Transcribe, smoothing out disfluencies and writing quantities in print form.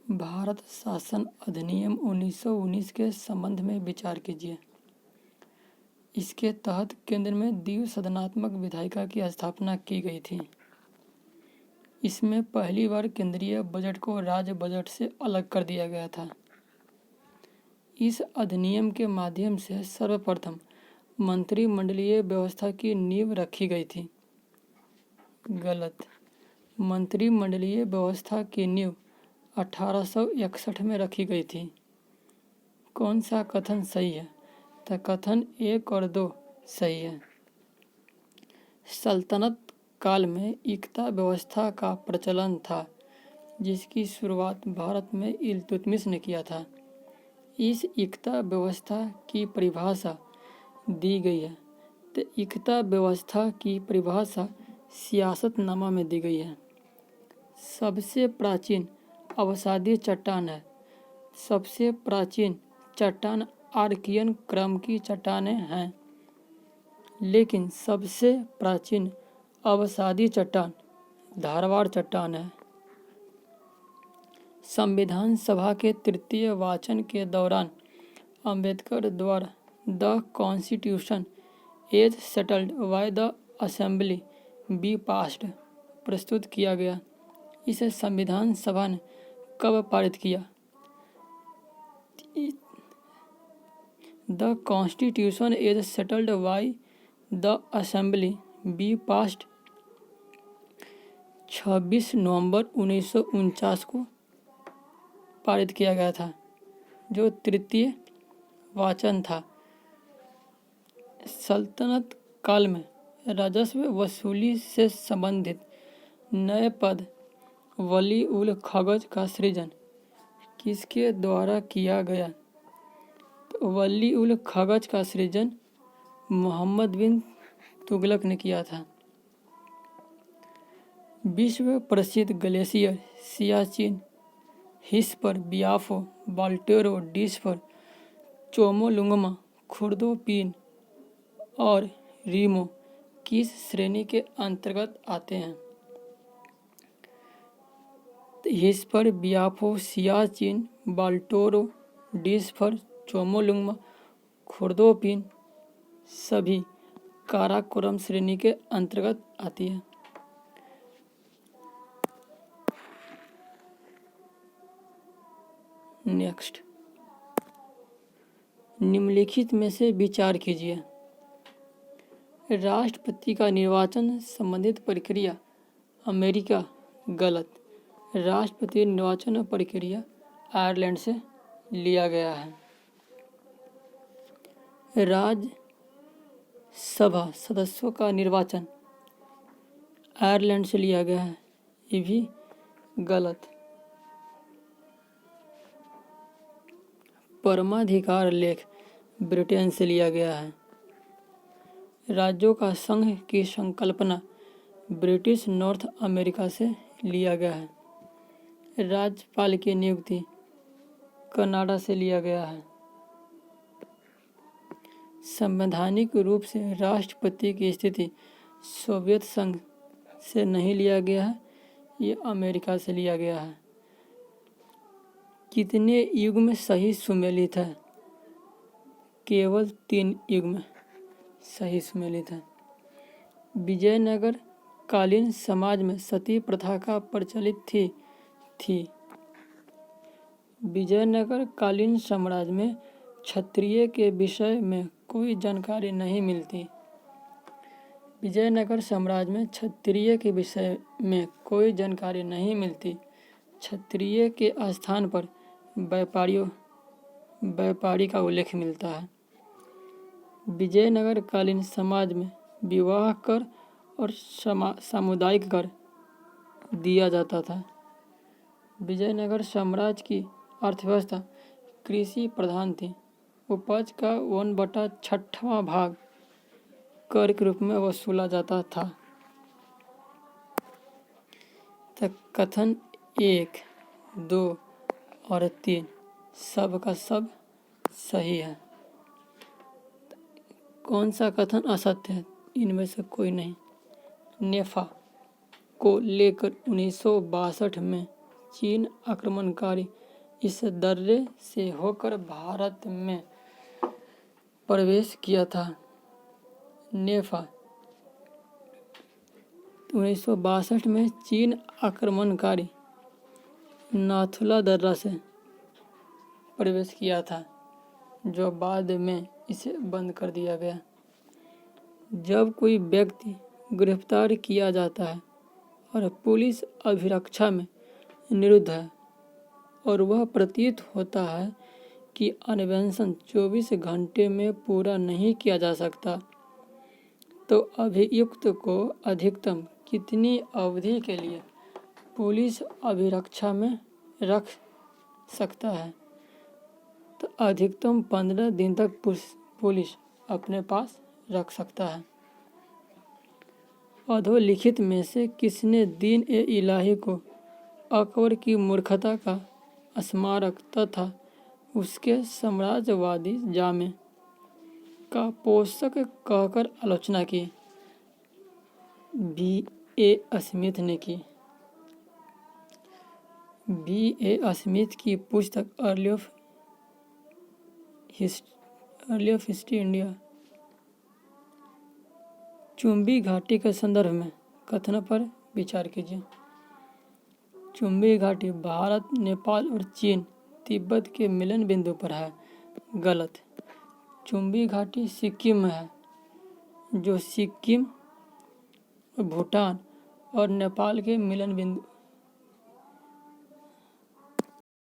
भारत शासन अधिनियम 1919 के संबंध में विचार कीजिए। इसके तहत केंद्र में द्विसदनात्मक विधायिका की स्थापना की गई थी। इसमें पहली बार केंद्रीय बजट को राज्य बजट से अलग कर दिया गया था। इस अधिनियम के माध्यम से सर्वप्रथम मंत्रिमंडलीय व्यवस्था की नींव रखी गई थी। गलत। मंत्रिमंडलीय व्यवस्था की नींव 1861 में रखी गई थी। कौन सा कथन सही है? तो कथन 1 और 2 सही है। सल्तनत काल में इक्ता व्यवस्था का प्रचलन था, जिसकी शुरुआत भारत में इल्तुतमिश ने किया था। इस इक्ता व्यवस्था की परिभाषा दी गई है। तो इक्ता व्यवस्था की परिभाषा सियासतनामा में दी गई है। सबसे प्राचीन अवसादीय चट्टान है। सबसे प्राचीन चट्टान आर्कियन क्रम की चट्टानें हैं, लेकिन सबसे प्राचीन अवसादी चट्टान धारवाड़ चट्टान है। संविधान सभा के तृतीय वाचन के दौरान अंबेडकर द्वारा the constitution as settled by the assembly be passed प्रस्तुत किया गया। इसे संविधान सभा ने कब पारित किया? The constitution as settled by the assembly be passed 26 नवंबर 1949 को पारित किया गया था, जो तृतीय वाचन था। सल्तनत काल में राजस्व वसूली से संबंधित नए पद वली उल कागज का सृजन किसके द्वारा किया गया? तो वली उल कागज का सृजन मोहम्मद बिन तुगलक ने किया था। विश्व प्रसिद्ध ग्लेशियर सियाचिन, हिस्पर, बियाफो, बाल्टेरो, डिस्फर, चोमोलुंगमा, खुर्दोपीन और रीमो किस श्रेणी के अंतर्गत आते हैं? हिस्पर, बियाफो, सियाचिन, बाल्टोरो, डिस्फर, चोमोलुंगमा, खुर्दोपीन सभी काराकोरम श्रेणी के अंतर्गत आती है। नेक्स्ट, निम्नलिखित में से विचार कीजिए। राष्ट्रपति का निर्वाचन संबंधित प्रक्रिया अमेरिका। गलत। राष्ट्रपति निर्वाचन प्रक्रिया आयरलैंड से लिया गया है। राज्यसभा सदस्यों का निर्वाचन आयरलैंड से लिया गया है। ये भी गलत। परमाधिकार लेख ब्रिटेन से लिया गया है। राज्यों का संघ की संकल्पना ब्रिटिश नॉर्थ अमेरिका से लिया गया है। राज्यपाल की नियुक्ति कनाडा से लिया गया है। संवैधानिक रूप से राष्ट्रपति की स्थिति सोवियत संघ से नहीं लिया गया है, ये अमेरिका से लिया गया है। कितने युग्म सही सुमेलित है? केवल 3 युग्म सही सुमेलित है। विजयनगर कालीन समाज में सती प्रथा का प्रचलित थी। विजयनगर कालीन साम्राज्य में क्षत्रिय के विषय में कोई जानकारी नहीं मिलती। विजयनगर साम्राज्य में क्षत्रिय के विषय में कोई जानकारी नहीं मिलती। क्षत्रिय के स्थान पर व्यापारी का उल्लेख मिलता है। विजयनगर कालीन समाज में विवाह कर और सामुदायिक कर दिया जाता था। विजयनगर साम्राज्य की अर्थव्यवस्था कृषि प्रधान थी। उपज का 1/6वां भाग कर के रूप में वसूला जाता था। तो कथन 1, 2 और 3 सब का सब सही है। कौन सा कथन असत्य है? इनमें से कोई नहीं। नेफा को लेकर 1962 में चीन आक्रमणकारी इस दर्रे से होकर भारत में प्रवेश किया था। नेफा 1962 में चीन आक्रमणकारी नाथुला दर्रा से प्रवेश किया था, जो बाद में इसे बंद कर दिया गया। जब कोई व्यक्ति गिरफ्तार किया जाता है और पुलिस अभिरक्षा में निरुद्ध है और वह प्रतीत होता है कि अन्वेषण 24 घंटे में पूरा नहीं किया जा सकता, तो अभियुक्त को अधिकतम कितनी अवधि के लिए पुलिस अभिरक्षा में रख सकता है? तो अधिकतम 15 दिन तक पुलिस अपने पास रख सकता है। अधोलिखित में से किसने दीन-ए-इलाही को अकबर की मूर्खता का स्मारक तथा उसके साम्राज्यवादी जामे का पोषक कहकर आलोचना की? बी.ए. स्मिथ ने की। बी.ए. स्मिथ की पुस्तक early of history India Chumbi घाटी के संदर्भ में कथनों पर विचार कीजिए। चुंबी घाटी भारत, नेपाल और चीन तिब्बत के मिलन बिंदु पर है। गलत। चुंबी घाटी सिक्किम में है, जो सिक्किम, भूटान और नेपाल के मिलन बिंदु